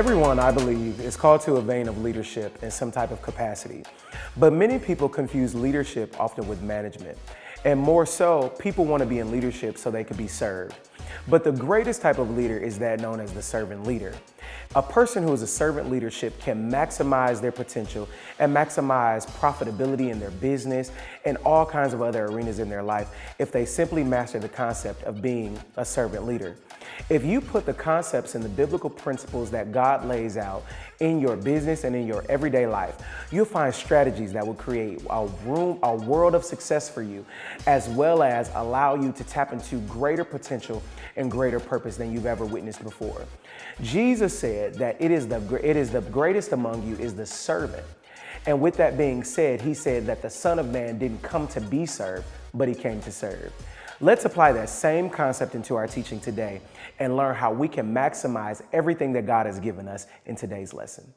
Everyone, I believe, is called to a vein of leadership in some type of capacity. But many people confuse leadership often with management. And more so, people want to be in leadership so they can be served. But the greatest type of leader is that known as the servant leader. A person who is a servant leadership can maximize their potential and maximize profitability in their business and all kinds of other arenas in their life if they simply master the concept of being a servant leader. If you put the concepts and the biblical principles that God lays out in your business and in your everyday life, you'll find strategies that will create a world of success for you, as well as allow you to tap into greater potential and greater purpose than you've ever witnessed before. Jesus said that it is the greatest among you is the servant. And with that being said, he said that the Son of Man didn't come to be served, but he came to serve. Let's apply that same concept into our teaching today and learn how we can maximize everything that God has given us in today's lesson.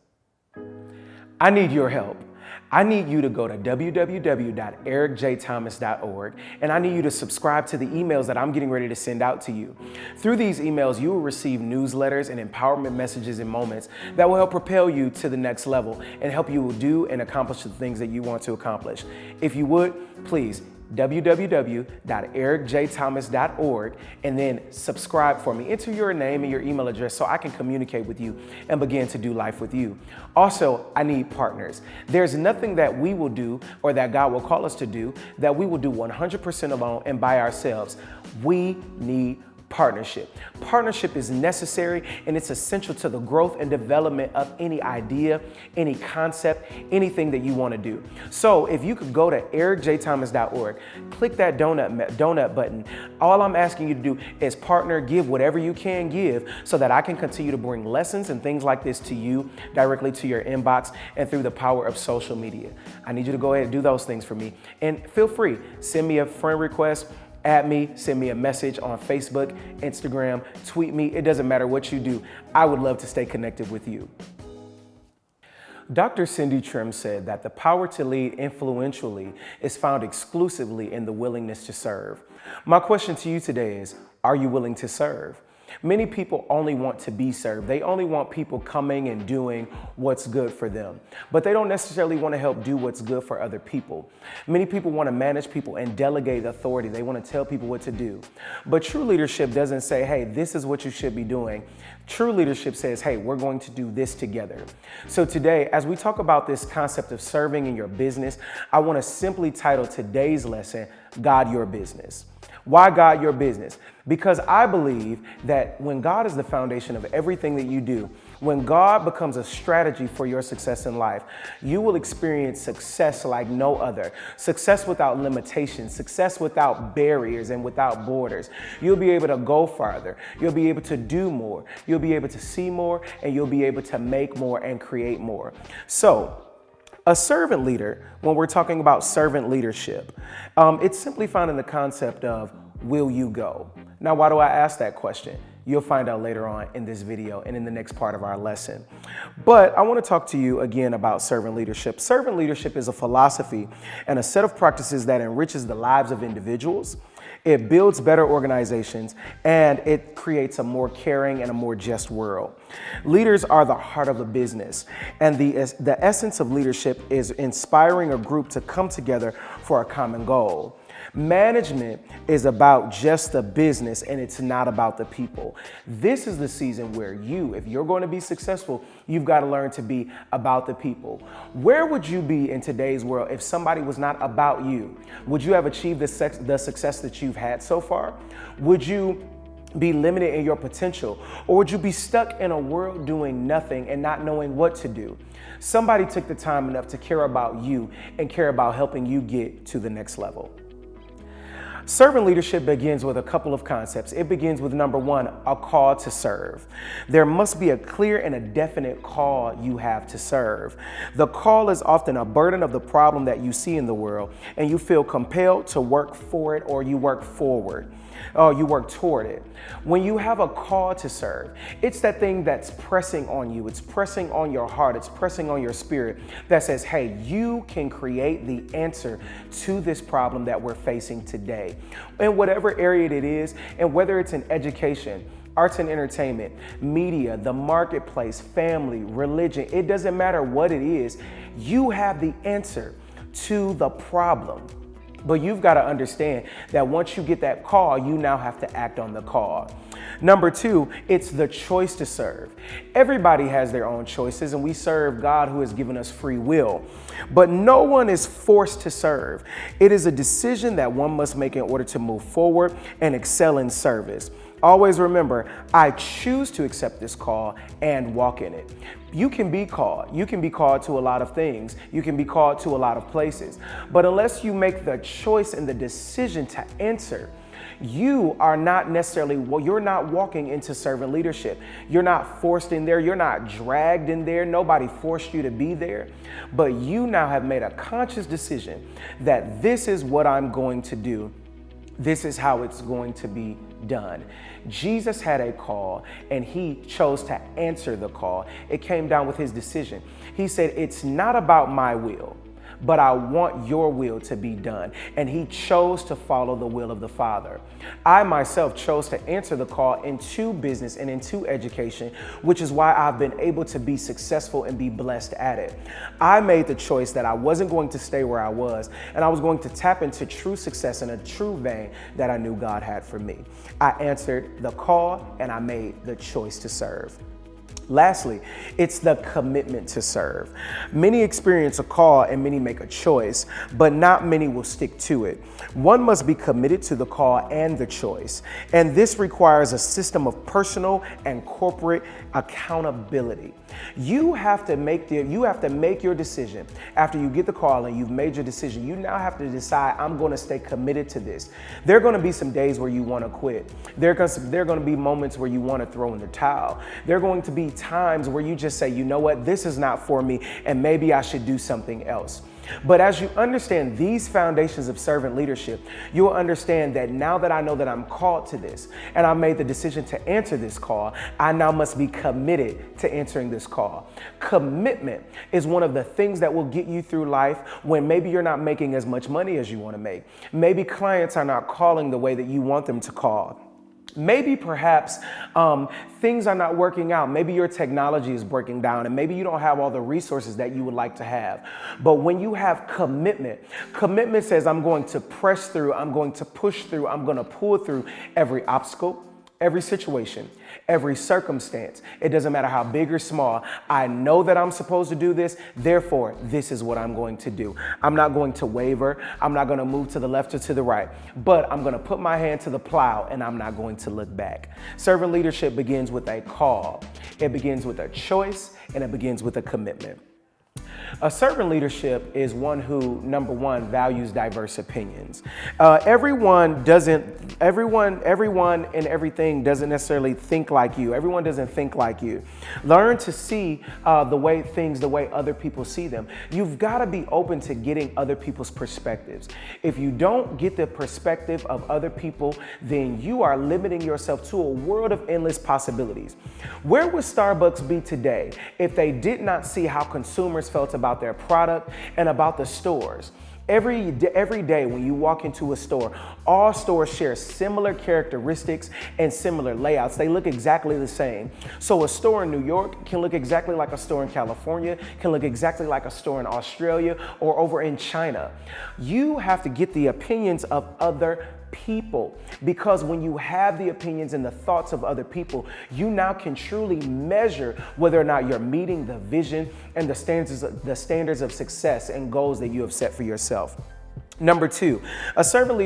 I need your help. I need you to go to www.ericjthomas.org, and I need you to subscribe to the emails that I'm getting ready to send out to you. Through these emails, you will receive newsletters and empowerment messages and moments that will help propel you to the next level and help you do and accomplish the things that you want to accomplish. If you would, please www.ericjthomas.org and then subscribe for me. Enter your name and your email address so I can communicate with you and begin to do life with you. Also, I need partners. There's nothing that we will do or that God will call us to do that we will do 100% alone and by ourselves. We need partnership. Partnership is necessary and it's essential to the growth and development of any idea, any concept, anything that you want to do. So if you could go to ericjthomas.org, click that donut button. All I'm asking you to do is partner, give whatever you can give so that I can continue to bring lessons and things like this to you directly to your inbox and through the power of social media. I need you to go ahead and do those things for me. And feel free, send me a friend request, add me, send me a message on Facebook, Instagram, tweet me. It doesn't matter what you do. I would love to stay connected with you. Dr. Cindy Trimm said that the power to lead influentially is found exclusively in the willingness to serve. My question to you today is, are you willing to serve? Many people only want to be served. They only want people coming and doing what's good for them, but they don't necessarily want to help do what's good for other people. Many people want to manage people and delegate authority. They want to tell people what to do. But true leadership doesn't say, hey, this is what you should be doing. True leadership says, hey, we're going to do this together. So today, as we talk about this concept of serving in your business, I want to simply title today's lesson, God Your Business. Why God Your Business? Because I believe that when God is the foundation of everything that you do, when God becomes a strategy for your success in life, you will experience success like no other. Success without limitations, success without barriers and without borders. You'll be able to go farther. You'll be able to do more. You'll be able to see more, and you'll be able to make more and create more. So, a servant leader, when we're talking about servant leadership, it's simply found in the concept of, will you go? Now, why do I ask that question? You'll find out later on in this video and in the next part of our lesson. But I want to talk to you again about servant leadership. Servant leadership is a philosophy and a set of practices that enriches the lives of individuals. It builds better organizations, and it creates a more caring and a more just world. Leaders are the heart of a business, and the essence of leadership is inspiring a group to come together for a common goal. Management is about just the business, and it's not about the people. This is the season where if you're going to be successful, you've got to learn to be about the people. Where would you be in today's world if somebody was not about you? Would you have achieved the success that you've had so far? Would you be limited in your potential? Or would you be stuck in a world doing nothing and not knowing what to do? Somebody took the time enough to care about you and care about helping you get to the next level. Servant leadership begins with a couple of concepts. It begins with number one, a call to serve. There must be a clear and a definite call you have to serve. The call is often a burden of the problem that you see in the world, and you feel compelled to work for it, or you work forward. You work toward it. When you have a call to serve, it's that thing that's pressing on you. It's pressing on your heart. It's pressing on your spirit that says, hey, you can create the answer to this problem that we're facing today. In whatever area it is, and whether it's in education, arts and entertainment, media, the marketplace, family, religion. It doesn't matter what it is. You have the answer to the problem. But you've got to understand that once you get that call, you now have to act on the call. Number two, it's the choice to serve. Everybody has their own choices, and we serve God who has given us free will. But no one is forced to serve. It is a decision that one must make in order to move forward and excel in service. Always remember, I choose to accept this call and walk in it. You can be called. You can be called to a lot of things. You can be called to a lot of places. But unless you make the choice and the decision to answer, you are not necessarily, you're not walking into servant leadership. You're not forced in there. You're not dragged in there. Nobody forced you to be there. But you now have made a conscious decision that this is what I'm going to do. This is how it's going to be done. Jesus had a call and he chose to answer the call. It came down with his decision. He said, it's not about my will, but I want your will to be done. And he chose to follow the will of the Father. I myself chose to answer the call into business and into education, which is why I've been able to be successful and be blessed at it. I made the choice that I wasn't going to stay where I was, and I was going to tap into true success in a true vein that I knew God had for me. I answered the call and I made the choice to serve. Lastly, it's the commitment to serve. Many experience a call and many make a choice, but not many will stick to it. One must be committed to the call and the choice, and this requires a system of personal and corporate accountability. You have to make your decision. After you get the call and you've made your decision, you now have to decide, I'm going to stay committed to this. There are going to be some days where you want to quit. There are going to be moments where you want to throw in the towel. There are going to be times where you just say, you know what, this is not for me, and maybe I should do something else. But as you understand these foundations of servant leadership, you'll understand that now that I know that I'm called to this and I made the decision to answer this call, I now must be committed to answering this call. Commitment is one of the things that will get you through life when maybe you're not making as much money as you want to make. Maybe clients are not calling the way that you want them to call. Maybe perhaps things are not working out. Maybe your technology is breaking down and maybe you don't have all the resources that you would like to have. But when you have commitment, commitment says I'm going to press through, I'm going to push through, I'm going to pull through every obstacle, every situation, every circumstance. It doesn't matter how big or small. I know that I'm supposed to do this. Therefore, this is what I'm going to do. I'm not going to waver. I'm not going to move to the left or to the right, but I'm going to put my hand to the plow and I'm not going to look back. Servant leadership begins with a call. It begins with a choice and it begins with a commitment. A servant leadership is one who, number one, values diverse opinions. Everyone and everything doesn't necessarily think like you. Everyone doesn't think like you. Learn to see the way other people see them. You've got to be open to getting other people's perspectives. If you don't get the perspective of other people, then you are limiting yourself to a world of endless possibilities. Where would Starbucks be today if they did not see how consumers felt about their product and about the stores? Every day when you walk into a store, all stores share similar characteristics and similar layouts. They look exactly the same. So a store in New York can look exactly like a store in California, can look exactly like a store in Australia or over in China. You have to get the opinions of other people, because when you have the opinions and the thoughts of other people, you now can truly measure whether or not you're meeting the vision and the standards of success and goals that you have set for yourself. Number two, a servant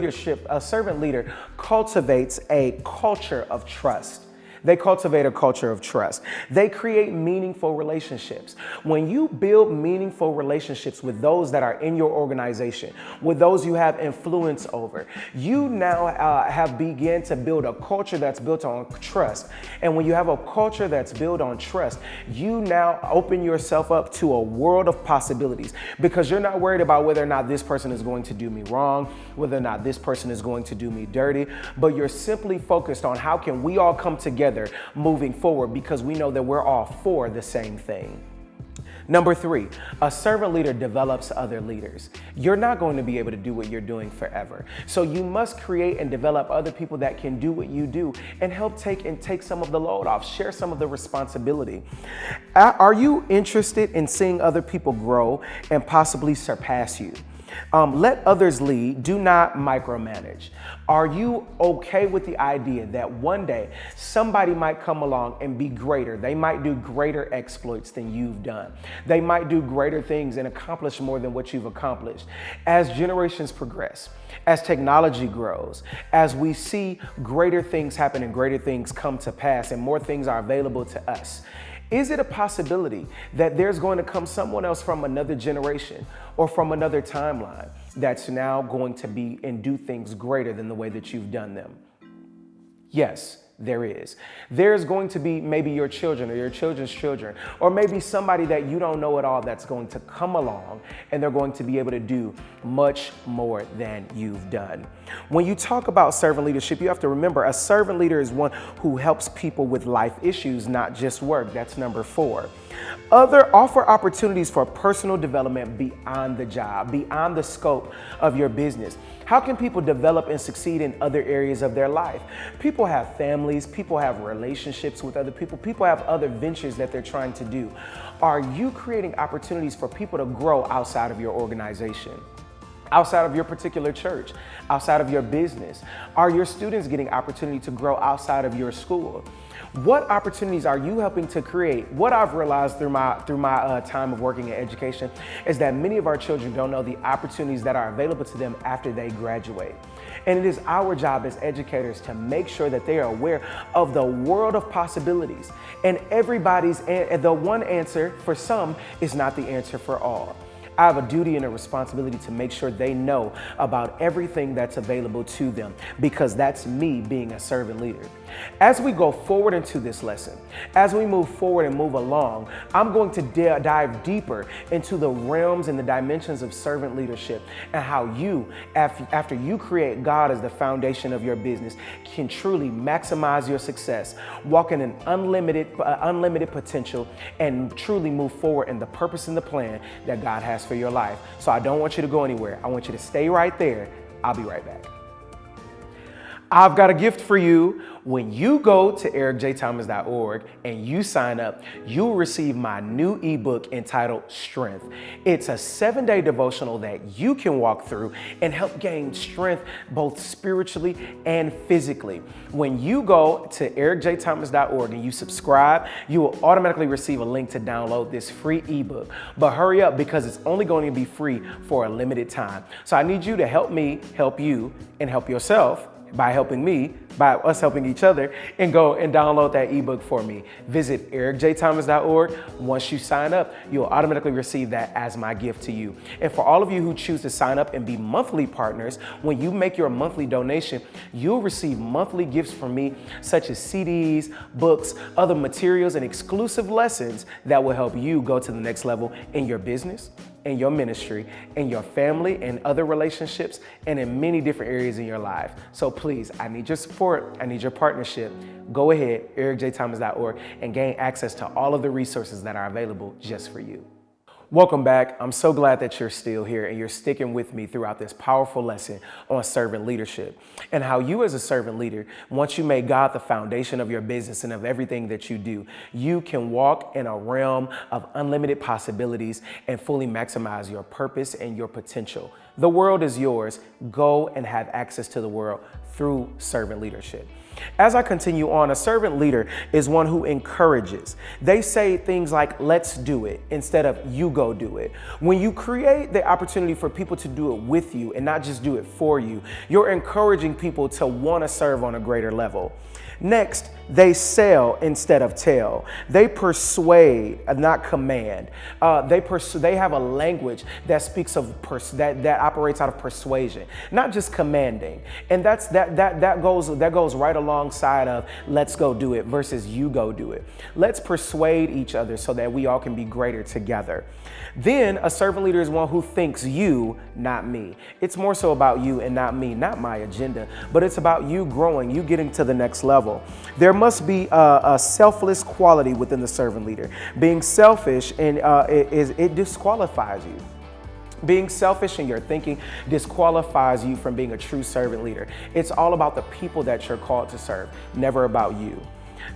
leader cultivates a culture of trust. They cultivate a culture of trust. They create meaningful relationships. When you build meaningful relationships with those that are in your organization, with those you have influence over, you now have begun to build a culture that's built on trust. And when you have a culture that's built on trust, you now open yourself up to a world of possibilities, because you're not worried about whether or not this person is going to do me wrong, whether or not this person is going to do me dirty, but you're simply focused on how can we all come together moving forward, because we know that we're all for the same thing. Number 3, a servant leader develops other leaders. You're not going to be able to do what you're doing forever. So you must create and develop other people that can do what you do and help take some of the load off, share some of the responsibility. Are you interested in seeing other people grow and possibly surpass you? Let others lead. Do not micromanage. Are you okay with the idea that one day somebody might come along and be greater? They might do greater exploits than you've done. They might do greater things and accomplish more than what you've accomplished. As generations progress, as technology grows, as we see greater things happen and greater things come to pass and more things are available to us, is it a possibility that there's going to come someone else from another generation or from another timeline that's now going to be and do things greater than the way that you've done them? Yes, there is. There's going to be maybe your children or your children's children, or maybe somebody that you don't know at all that's going to come along and they're going to be able to do much more than you've done. When you talk about servant leadership, you have to remember a servant leader is one who helps people with life issues, not just work. That's number 4. Offer opportunities for personal development beyond the job, beyond the scope of your business. How can people develop and succeed in other areas of their life? People have families, people have relationships with other people, people have other ventures that they're trying to do. Are you creating opportunities for people to grow outside of your organization? Outside of your particular church, outside of your business? Are your students getting opportunity to grow outside of your school? What opportunities are you helping to create? What I've realized through my time of working in education is that many of our children don't know the opportunities that are available to them after they graduate. And it is our job as educators to make sure that they are aware of the world of possibilities. And the one answer for some is not the answer for all. I have a duty and a responsibility to make sure they know about everything that's available to them, because that's me being a servant leader. As we go forward into this lesson, as we move forward and move along, I'm going to dive deeper into the realms and the dimensions of servant leadership and how you, after you create God as the foundation of your business, can truly maximize your success, walk in an unlimited potential, and truly move forward in the purpose and the plan that God has for your life. So I don't want you to go anywhere. I want you to stay right there. I'll be right back. I've got a gift for you. When you go to ericjthomas.org and you sign up, you'll receive my new ebook entitled Strength. It's a 7-day devotional that you can walk through and help gain strength both spiritually and physically. When you go to ericjthomas.org and you subscribe, you will automatically receive a link to download this free ebook. But hurry up, because it's only going to be free for a limited time. So I need you to help me, help you, and help yourself by helping me, by us helping each other, and go and download that ebook for me. Visit ericjthomas.org. Once you sign up, you'll automatically receive that as my gift to you. And for all of you who choose to sign up and be monthly partners, when you make your monthly donation, you'll receive monthly gifts from me, such as CDs, books, other materials, and exclusive lessons that will help you go to the next level in your business, in your ministry, in your family, and other relationships, and in many different areas in your life. So please, I need your support. I need your partnership. Go ahead, ericjthomas.org, and gain access to all of the resources that are available just for you. Welcome back. I'm so glad that you're still here and you're sticking with me throughout this powerful lesson on servant leadership and how you as a servant leader, once you make God the foundation of your business and of everything that you do, you can walk in a realm of unlimited possibilities and fully maximize your purpose and your potential. The world is yours. Go and have access to the world through servant leadership. As I continue on, a servant leader is one who encourages. They say things like, let's do it, instead of you go do it. When you create the opportunity for people to do it with you and not just do it for you, you're encouraging people to want to serve on a greater level. Next, they sell instead of tell. They persuade, not command. They have a language that speaks of that operates out of persuasion, not just commanding. And that goes right alongside of let's go do it versus you go do it. Let's persuade each other so that we all can be greater together. Then a servant leader is one who thinks you, not me. It's more so about you and not me, not my agenda, but it's about you growing, you getting to the next level. They're must be a selfless quality within the servant leader. Being selfish and it disqualifies you. Being selfish in your thinking disqualifies you from being a true servant leader. It's all about the people that you're called to serve, never about you.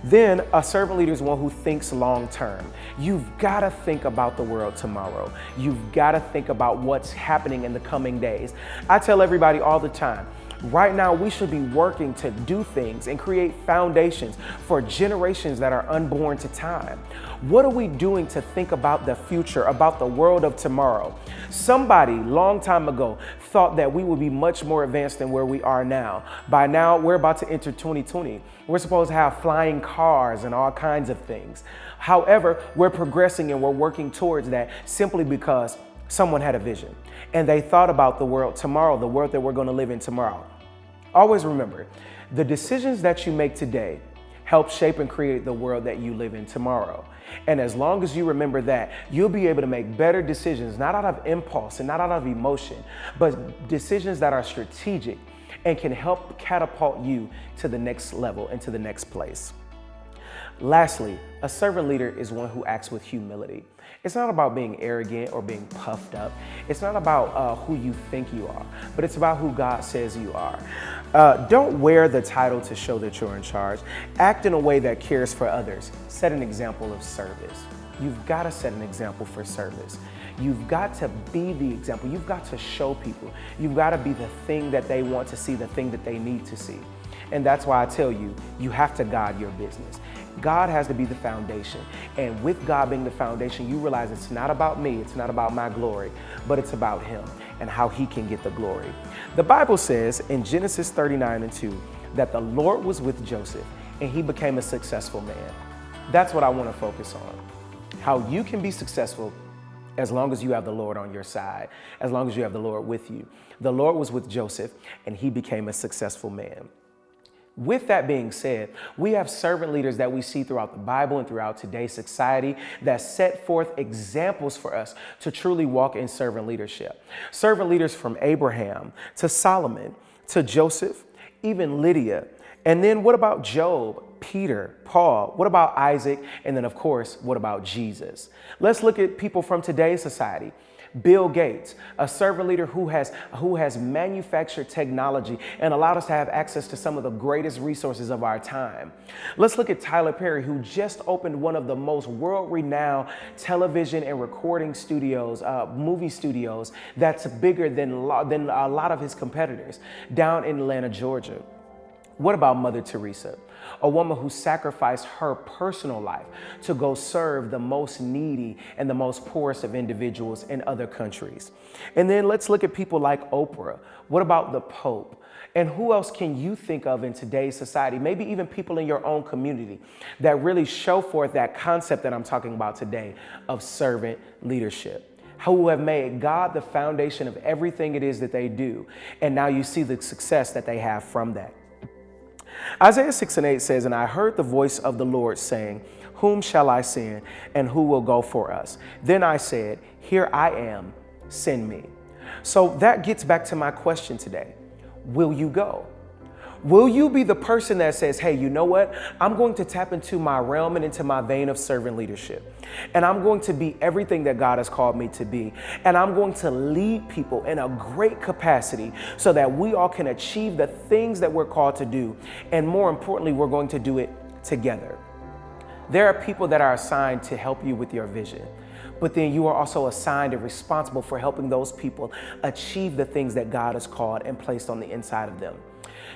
Then a servant leader is one who thinks long term. You've got to think about the world tomorrow. You've got to think about what's happening in the coming days. I tell everybody all the time, right now, we should be working to do things and create foundations for generations that are unborn to time. What are we doing to think about the future, about the world of tomorrow? Somebody long time ago thought that we would be much more advanced than where we are now. By now, we're about to enter 2020. We're supposed to have flying cars and all kinds of things. However, we're progressing and we're working towards that simply because someone had a vision and they thought about the world tomorrow, the world that we're going to live in tomorrow. Always remember, the decisions that you make today help shape and create the world that you live in tomorrow. And as long as you remember that, you'll be able to make better decisions, not out of impulse and not out of emotion, but decisions that are strategic and can help catapult you to the next level and to the next place. Lastly, a servant leader is one who acts with humility. It's not about being arrogant or being puffed up. It's not about who you think you are, but it's about who God says you are. Don't wear the title to show that you're in charge. Act in a way that cares for others. Set an example of service. You've got to set an example for service. You've got to be the example. You've got to show people. You've got to be the thing that they want to see, the thing that they need to see. And that's why I tell you, you have to guide your business. God has to be the foundation. And with God being the foundation, you realize it's not about me, it's not about my glory, but it's about Him and how He can get the glory. The Bible says in Genesis 39:2 that the Lord was with Joseph and he became a successful man. That's what I want to focus on. How you can be successful as long as you have the Lord on your side, as long as you have the Lord with you. The Lord was with Joseph and he became a successful man. With that being said, we have servant leaders that we see throughout the Bible and throughout today's society that set forth examples for us to truly walk in servant leadership. Servant leaders from Abraham to Solomon to Joseph, even Lydia. And then what about Job, Peter, Paul? What about Isaac? And then, of course, what about Jesus? Let's look at people from today's society. Bill Gates, a servant leader who has manufactured technology and allowed us to have access to some of the greatest resources of our time. Let's look at Tyler Perry, who just opened one of the most world-renowned television and recording studios, movie studios, that's bigger than a lot of his competitors down in Atlanta, Georgia. What about Mother Teresa? A woman who sacrificed her personal life to go serve the most needy and the most poorest of individuals in other countries. And then let's look at people like Oprah. What about the Pope? And who else can you think of in today's society? Maybe even people in your own community that really show forth that concept that I'm talking about today of servant leadership, who have made God the foundation of everything it is that they do. And now you see the success that they have from that. Isaiah 6:8 says, "And I heard the voice of the Lord saying, whom shall I send, and who will go for us? Then I said, here I am, send me." So that gets back to my question today. Will you go? Will you be the person that says, hey, you know what? I'm going to tap into my realm and into my vein of servant leadership. And I'm going to be everything that God has called me to be. And I'm going to lead people in a great capacity so that we all can achieve the things that we're called to do. And more importantly, we're going to do it together. There are people that are assigned to help you with your vision. But then you are also assigned and responsible for helping those people achieve the things that God has called and placed on the inside of them.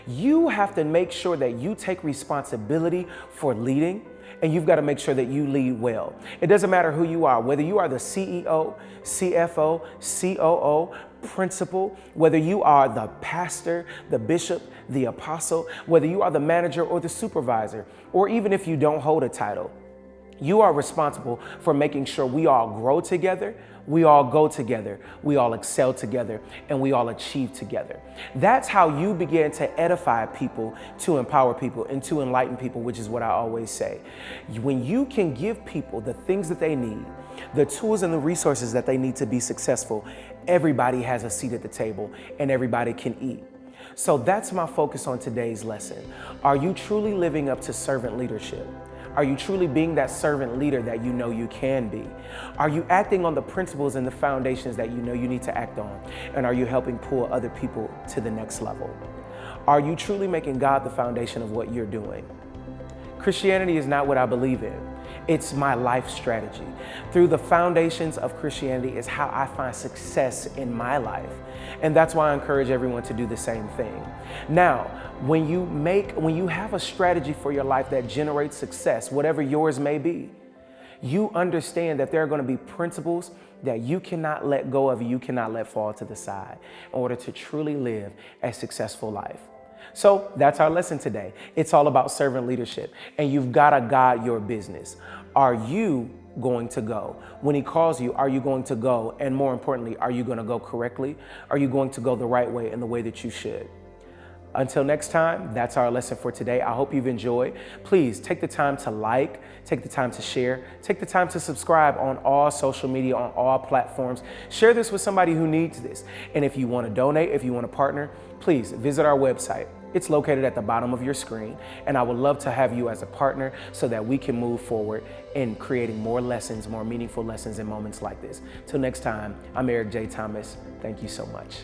You have to make sure that you take responsibility for leading, and you've got to make sure that you lead well. It doesn't matter who you are, whether you are the CEO, CFO, COO, principal, whether you are the pastor, the bishop, the apostle, whether you are the manager or the supervisor, or even if you don't hold a title. You are responsible for making sure we all grow together, we all go together, we all excel together, and we all achieve together. That's how you begin to edify people, to empower people, and to enlighten people, which is what I always say. When you can give people the things that they need, the tools and the resources that they need to be successful, everybody has a seat at the table and everybody can eat. So that's my focus on today's lesson. Are you truly living up to servant leadership? Are you truly being that servant leader that you know you can be? Are you acting on the principles and the foundations that you know you need to act on? And are you helping pull other people to the next level? Are you truly making God the foundation of what you're doing? Christianity is not what I believe in. It's my life strategy. Through the foundations of Christianity is how I find success in my life. And that's why I encourage everyone to do the same thing. Now, when you have a strategy for your life that generates success, whatever yours may be, you understand that there are going to be principles that you cannot let go of, you cannot let fall to the side in order to truly live a successful life. So that's our lesson today. It's all about servant leadership, and you've got to guide your business. Are you going to go? When he calls you, are you going to go? And more importantly, are you going to go correctly? Are you going to go the right way and the way that you should? Until next time, that's our lesson for today. I hope you've enjoyed. Please take the time to like, take the time to share, take the time to subscribe on all social media, on all platforms. Share this with somebody who needs this. And if you want to donate, if you want to partner, please visit our website. It's located at the bottom of your screen, and I would love to have you as a partner so that we can move forward in creating more lessons, more meaningful lessons in moments like this. Till next time, I'm Eric J. Thomas. Thank you so much.